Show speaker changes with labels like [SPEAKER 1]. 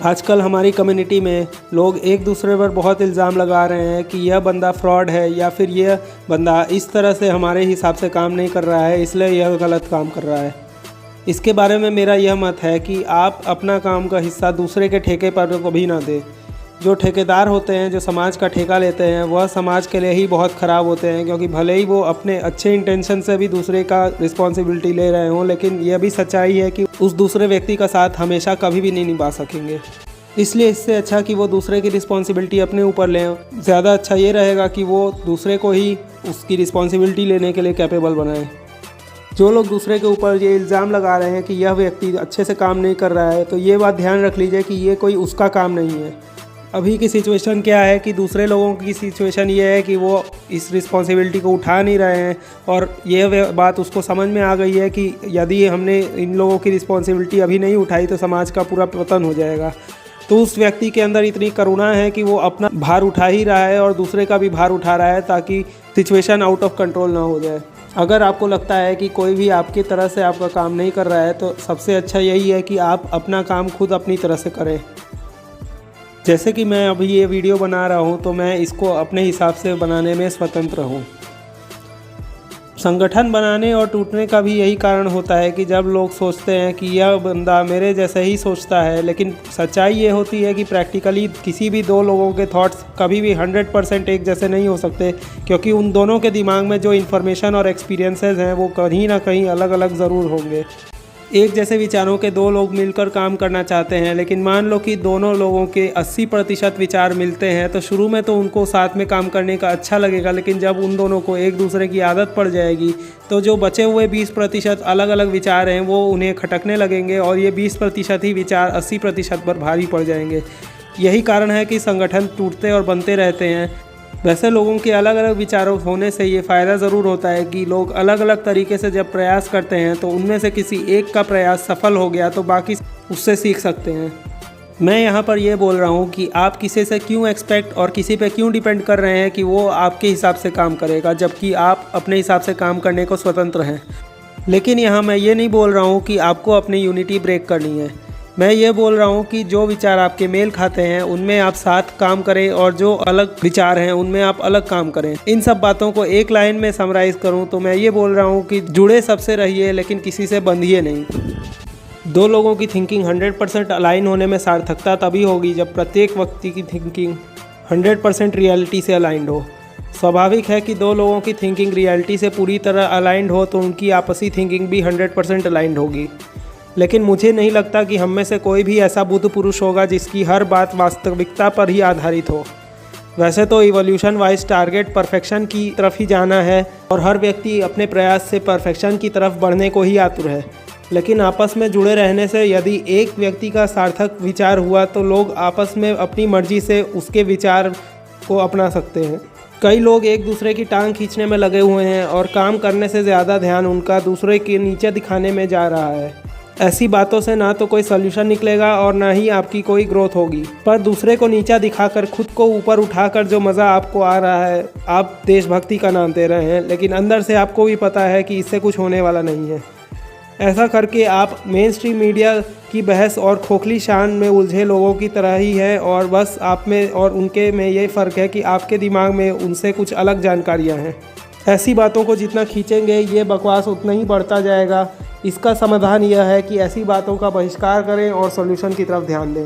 [SPEAKER 1] आजकल हमारी कम्युनिटी में लोग एक दूसरे पर बहुत इल्ज़ाम लगा रहे हैं कि यह बंदा फ्रॉड है या फिर यह बंदा इस तरह से हमारे हिसाब से काम नहीं कर रहा है, इसलिए यह गलत काम कर रहा है। इसके बारे में मेरा यह मत है कि आप अपना काम का हिस्सा दूसरे के ठेके पर कभी ना दें। जो ठेकेदार होते हैं, जो समाज का ठेका लेते हैं, वह समाज के लिए ही बहुत ख़राब होते हैं, क्योंकि भले ही वो अपने अच्छे इंटेंशन से भी दूसरे का रिस्पॉन्सिबिलिटी ले रहे हों, लेकिन यह भी सच्चाई है कि उस दूसरे व्यक्ति का साथ हमेशा कभी भी नहीं निभा सकेंगे। इसलिए इससे अच्छा कि वो दूसरे की रिस्पॉन्सिबिलिटी अपने ऊपर लें। ज़्यादा अच्छा ये रहेगा कि वो दूसरे को ही उसकी रिस्पॉन्सिबिलिटी लेने के लिए कैपेबल बनाएं। जो लोग दूसरे के ऊपर ये इल्ज़ाम लगा रहे हैं कि यह व्यक्ति अच्छे से काम नहीं कर रहा है, तो ये बात ध्यान रख लीजिए कि ये कोई उसका काम नहीं है। अभी की सिचुएशन क्या है कि दूसरे लोगों की सिचुएशन ये है कि वो इस रिस्पॉन्सिबिलिटी को उठा नहीं रहे हैं, और ये बात उसको समझ में आ गई है कि यदि हमने इन लोगों की रिस्पॉन्सिबिलिटी अभी नहीं उठाई तो समाज का पूरा पतन हो जाएगा। तो उस व्यक्ति के अंदर इतनी करुणा है कि वो अपना भार उठा ही रहा है और दूसरे का भी भार उठा रहा है, ताकि सिचुएशन आउट ऑफ कंट्रोल ना हो जाए। अगर आपको लगता है कि कोई भी आपकी तरह से आपका काम नहीं कर रहा है, तो सबसे अच्छा यही है कि आप अपना काम खुद अपनी तरह से करें। जैसे कि मैं अभी ये वीडियो बना रहा हूँ, तो मैं इसको अपने हिसाब से बनाने में स्वतंत्र हूँ। संगठन बनाने और टूटने का भी यही कारण होता है कि जब लोग सोचते हैं कि यह बंदा मेरे जैसे ही सोचता है, लेकिन सच्चाई ये होती है कि प्रैक्टिकली किसी भी दो लोगों के थॉट्स कभी भी 100% एक जैसे नहीं हो सकते, क्योंकि उन दोनों के दिमाग में जो इन्फॉर्मेशन और एक्सपीरियंसेस हैं वो कहीं ना कहीं अलग अलग ज़रूर होंगे। एक जैसे विचारों के दो लोग मिलकर काम करना चाहते हैं, लेकिन मान लो कि दोनों लोगों के 80% विचार मिलते हैं, तो शुरू में तो उनको साथ में काम करने का अच्छा लगेगा, लेकिन जब उन दोनों को एक दूसरे की आदत पड़ जाएगी तो जो बचे हुए 20% अलग अलग विचार हैं वो उन्हें खटकने लगेंगे, और ये 20% ही विचार 80% पर भारी पड़ जाएंगे। यही कारण है कि संगठन टूटते और बनते रहते हैं। वैसे लोगों के अलग अलग विचारों होने से ये फ़ायदा ज़रूर होता है कि लोग अलग अलग तरीके से जब प्रयास करते हैं, तो उनमें से किसी एक का प्रयास सफल हो गया तो बाकी उससे सीख सकते हैं। मैं यहाँ पर ये बोल रहा हूँ कि आप किसी से क्यों एक्सपेक्ट और किसी पे क्यों डिपेंड कर रहे हैं कि वो आपके हिसाब से काम करेगा, जबकि आप अपने हिसाब से काम करने को स्वतंत्र हैं। लेकिन यहाँ मैं ये नहीं बोल रहा हूँ कि आपको अपनी यूनिटी ब्रेक करनी है। मैं ये बोल रहा हूँ कि जो विचार आपके मेल खाते हैं उनमें आप साथ काम करें, और जो अलग विचार हैं उनमें आप अलग काम करें। इन सब बातों को एक लाइन में समराइज़ करूँ तो मैं ये बोल रहा हूँ कि जुड़े सबसे रहिए, लेकिन किसी से बंधिए नहीं। दो लोगों की थिंकिंग 100% अलाइन होने में सार्थकता तभी होगी जब प्रत्येक व्यक्ति की थिंकिंग 100% रियलिटी से अलाइंड हो। स्वाभाविक है कि दो लोगों की थिंकिंग रियलिटी से पूरी तरह अलाइंड हो तो उनकी आपसी थिंकिंग भी 100% अलाइंड होगी। लेकिन मुझे नहीं लगता कि हम में से कोई भी ऐसा बुद्ध पुरुष होगा जिसकी हर बात वास्तविकता पर ही आधारित हो। वैसे तो इवोल्यूशन वाइज टारगेट परफेक्शन की तरफ ही जाना है, और हर व्यक्ति अपने प्रयास से परफेक्शन की तरफ बढ़ने को ही आतुर है। लेकिन आपस में जुड़े रहने से यदि एक व्यक्ति का सार्थक विचार हुआ तो लोग आपस में अपनी मर्जी से उसके विचार को अपना सकते हैं। कई लोग एक दूसरे की टांग खींचने में लगे हुए हैं, और काम करने से ज़्यादा ध्यान उनका दूसरे के नीचे दिखाने में जा रहा है। ऐसी बातों से ना तो कोई सल्यूशन निकलेगा और ना ही आपकी कोई ग्रोथ होगी। पर दूसरे को नीचा दिखाकर खुद को ऊपर उठाकर जो मज़ा आपको आ रहा है, आप देशभक्ति का नाम दे रहे हैं, लेकिन अंदर से आपको भी पता है कि इससे कुछ होने वाला नहीं है। ऐसा करके आप मेन स्ट्रीम मीडिया की बहस और खोखली शान में उलझे लोगों की तरह ही है, और बस आप में और उनके में ये फ़र्क है कि आपके दिमाग में उनसे कुछ अलग जानकारियाँ हैं। ऐसी बातों को जितना खींचेंगे ये बकवास उतना ही बढ़ता जाएगा। इसका समाधान यह है कि ऐसी बातों का बहिष्कार करें और सॉल्यूशन की तरफ ध्यान दें।